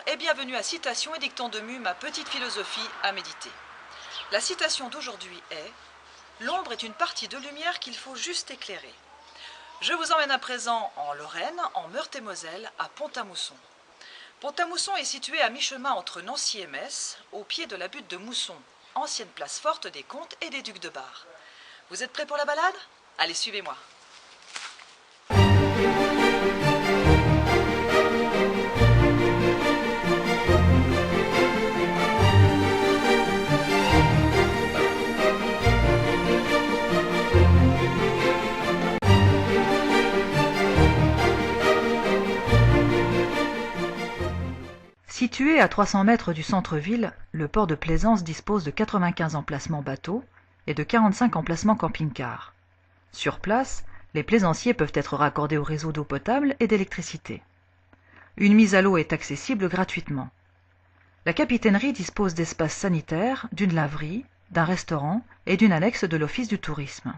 et bienvenue à Citation édictant de Mu, ma petite philosophie à méditer. La citation d'aujourd'hui est « L'ombre est une partie de lumière qu'il faut juste éclairer ». Je vous emmène à présent en Lorraine, en Meurthe-et-Moselle, à Pont-à-Mousson. Pont-à-Mousson est situé à mi-chemin entre Nancy et Metz, au pied de la butte de Mousson, ancienne place forte des comtes et des ducs de Bar. Vous êtes prêts pour la balade? Allez, suivez-moi. Situé à 300 mètres du centre-ville, le port de Plaisance dispose de 95 emplacements bateaux et de 45 emplacements camping-cars. Sur place, les plaisanciers peuvent être raccordés au réseau d'eau potable et d'électricité. Une mise à l'eau est accessible gratuitement. La capitainerie dispose d'espaces sanitaires, d'une laverie, d'un restaurant et d'une annexe de l'Office du tourisme.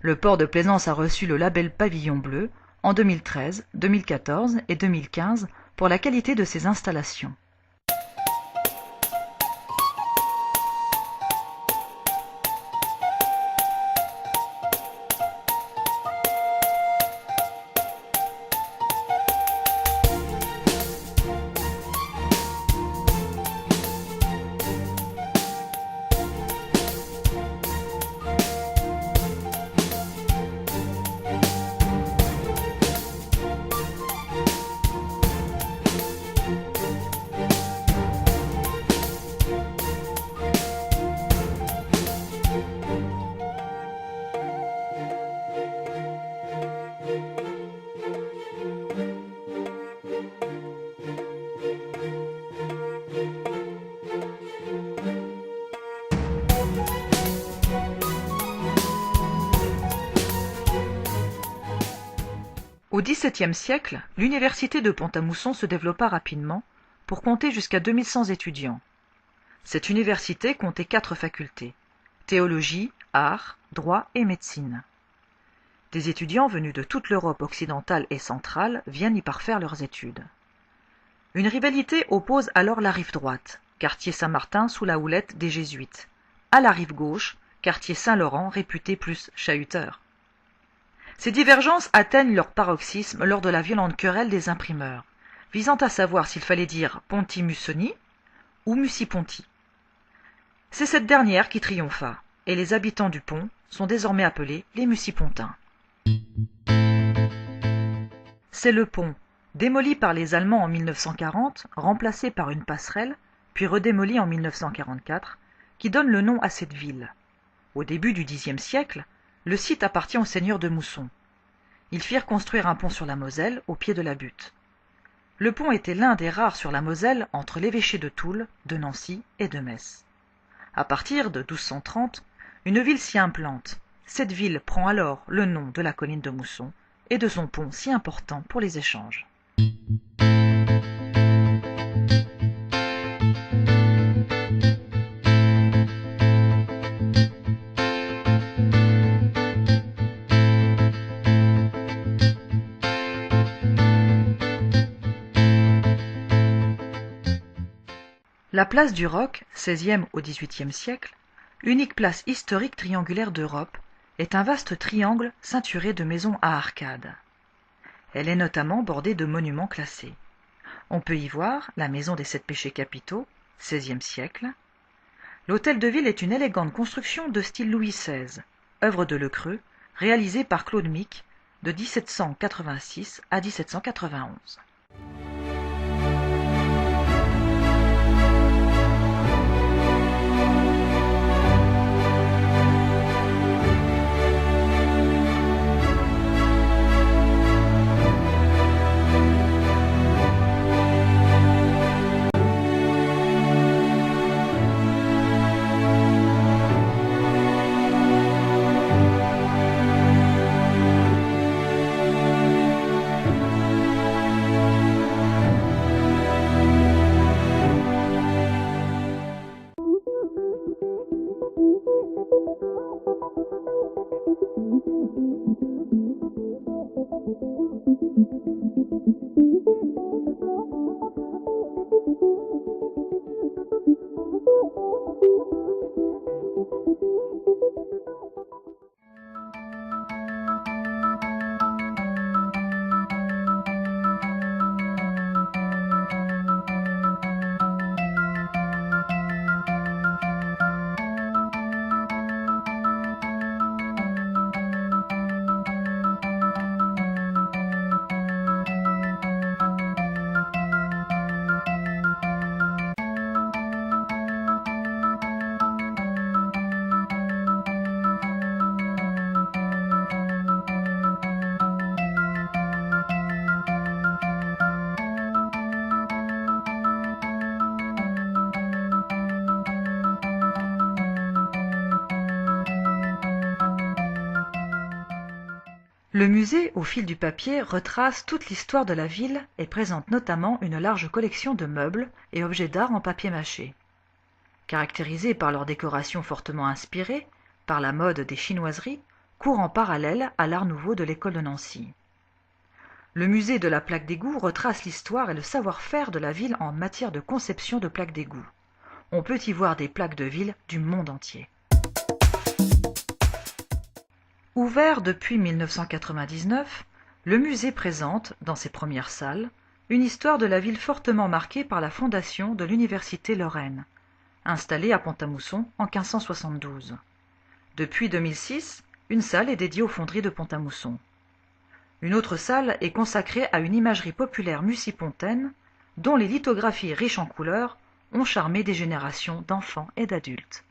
Le port de Plaisance a reçu le label Pavillon Bleu en 2013, 2014 et 2015 pour la qualité de ses installations. Au XVIIe siècle, l'université de Pont-à-Mousson se développa rapidement pour compter jusqu'à 2100 étudiants. Cette université comptait 4 facultés: théologie, arts, droit et médecine. Des étudiants venus de toute l'Europe occidentale et centrale viennent y parfaire leurs études. Une rivalité oppose alors la rive droite, quartier Saint-Martin sous la houlette des Jésuites, à la rive gauche, quartier Saint-Laurent réputé plus chahuteur. Ces divergences atteignent leur paroxysme lors de la violente querelle des imprimeurs, visant à savoir s'il fallait dire Ponti-Mussoni ou Mussy-Ponti. C'est cette dernière qui triompha, et les habitants du pont sont désormais appelés les Mussy-Pontins. C'est le pont, démoli par les Allemands en 1940, remplacé par une passerelle, puis redémoli en 1944, qui donne le nom à cette ville. Au début du Xe siècle, le site appartient aux seigneurs de Mousson. Ils firent construire un pont sur la Moselle, au pied de la butte. Le pont était l'un des rares sur la Moselle entre l'évêché de Toul, de Nancy et de Metz. À partir de 1230, une ville s'y implante. Cette ville prend alors le nom de la colline de Mousson et de son pont si important pour les échanges. La place du Roc, XVIe au XVIIIe siècle, unique place historique triangulaire d'Europe, est un vaste triangle ceinturé de maisons à arcades. Elle est notamment bordée de monuments classés. On peut y voir la maison des 7 péchés capitaux, XVIe siècle. L'hôtel de ville est une élégante construction de style Louis XVI, œuvre de Lecreux, réalisée par Claude Mick de 1786 à 1791. Le musée, au fil du papier, retrace toute l'histoire de la ville et présente notamment une large collection de meubles et objets d'art en papier mâché. Caractérisés par leur décoration fortement inspirée, par la mode des chinoiseries, court en parallèle à l'art nouveau de l'école de Nancy. Le musée de la plaque d'égout retrace l'histoire et le savoir-faire de la ville en matière de conception de plaques d'égout. On peut y voir des plaques de ville du monde entier. Ouvert depuis 1999, le musée présente, dans ses premières salles, une histoire de la ville fortement marquée par la fondation de l'Université Lorraine, installée à Pont-à-Mousson en 1572. Depuis 2006, une salle est dédiée aux fonderies de Pont-à-Mousson. Une autre salle est consacrée à une imagerie populaire mucipontaine, dont les lithographies riches en couleurs ont charmé des générations d'enfants et d'adultes.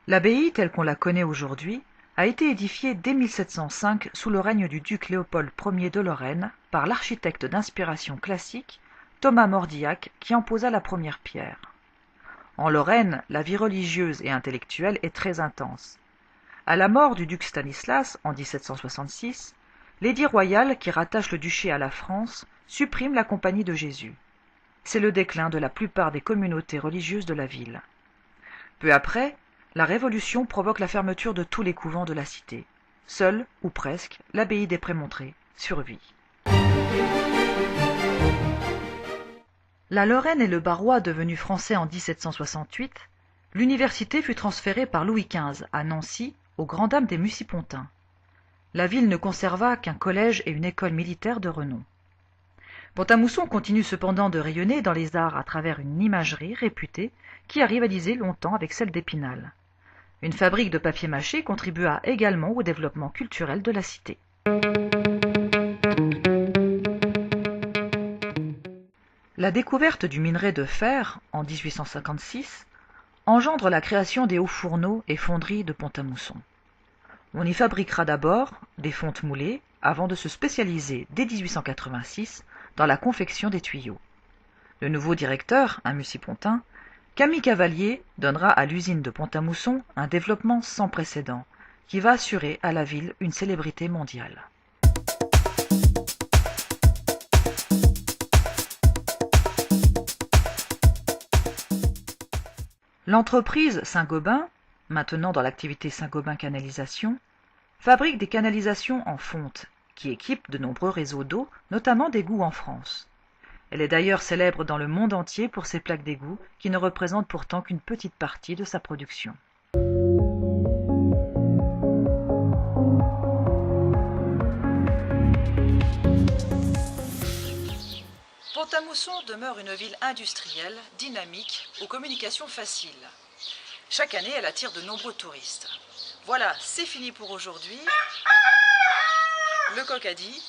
L'abbaye, telle qu'on la connaît aujourd'hui, a été édifiée dès 1705 sous le règne du duc Léopold Ier de Lorraine par l'architecte d'inspiration classique Thomas Mordillac qui en posa la première pierre. En Lorraine, la vie religieuse et intellectuelle est très intense. À la mort du duc Stanislas en 1766, l'édit royal qui rattache le duché à la France supprime la Compagnie de Jésus. C'est le déclin de la plupart des communautés religieuses de la ville. Peu après, la Révolution provoque la fermeture de tous les couvents de la cité. Seule, ou presque, l'abbaye des Prémontrés survit. La Lorraine et le Barrois devenus français en 1768, l'université fut transférée par Louis XV à Nancy, aux grandes dames des Mucipontins. La ville ne conserva qu'un collège et une école militaire de renom. Pont-à-Mousson continue cependant de rayonner dans les arts à travers une imagerie réputée qui a rivalisé longtemps avec celle d'Épinal. Une fabrique de papier mâché contribua également au développement culturel de la cité. La découverte du minerai de fer, en 1856, engendre la création des hauts fourneaux et fonderies de Pont-à-Mousson. On y fabriquera d'abord des fontes moulées, avant de se spécialiser dès 1886 dans la confection des tuyaux. Le nouveau directeur, un mucipontain, Camille Cavalier, donnera à l'usine de Pont-à-Mousson un développement sans précédent, qui va assurer à la ville une célébrité mondiale. L'entreprise Saint-Gobain, maintenant dans l'activité Saint-Gobain Canalisation, fabrique des canalisations en fonte, qui équipent de nombreux réseaux d'eau, notamment d'égouts en France. Elle est d'ailleurs célèbre dans le monde entier pour ses plaques d'égout, qui ne représentent pourtant qu'une petite partie de sa production. Pont-à-Mousson demeure une ville industrielle, dynamique, aux communications faciles. Chaque année, elle attire de nombreux touristes. Voilà, c'est fini pour aujourd'hui. Le coq a dit.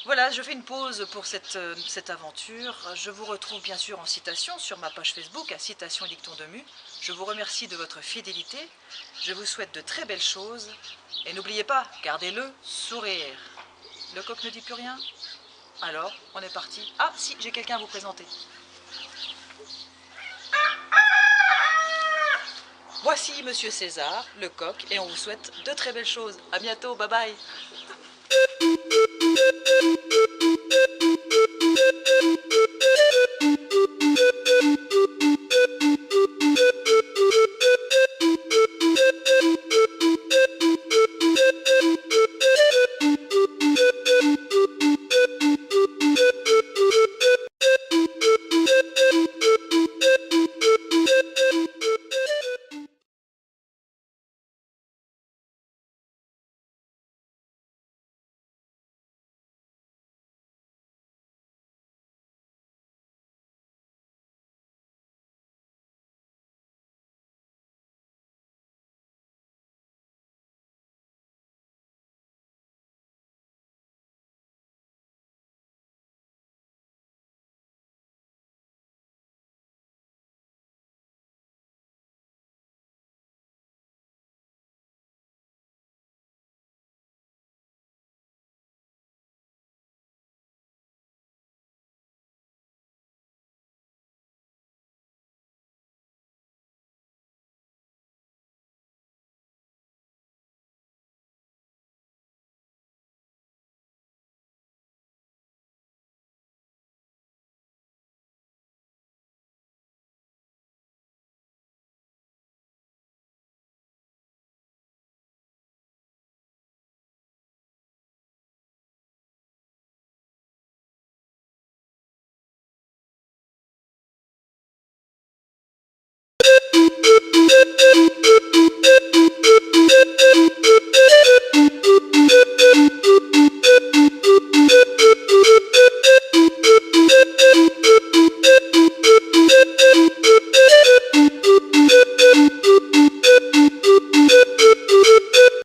Voilà, je fais une pause pour cette aventure. Je vous retrouve bien sûr en citation sur ma page Facebook à Citation et Dicton de Mu. Je vous remercie de votre fidélité. Je vous souhaite de très belles choses. Et n'oubliez pas, gardez le sourire. Le coq ne dit plus rien? Alors, on est parti. Ah, si, j'ai quelqu'un à vous présenter. Voici Monsieur César, le coq, et on vous souhaite de très belles choses. À bientôt, bye bye.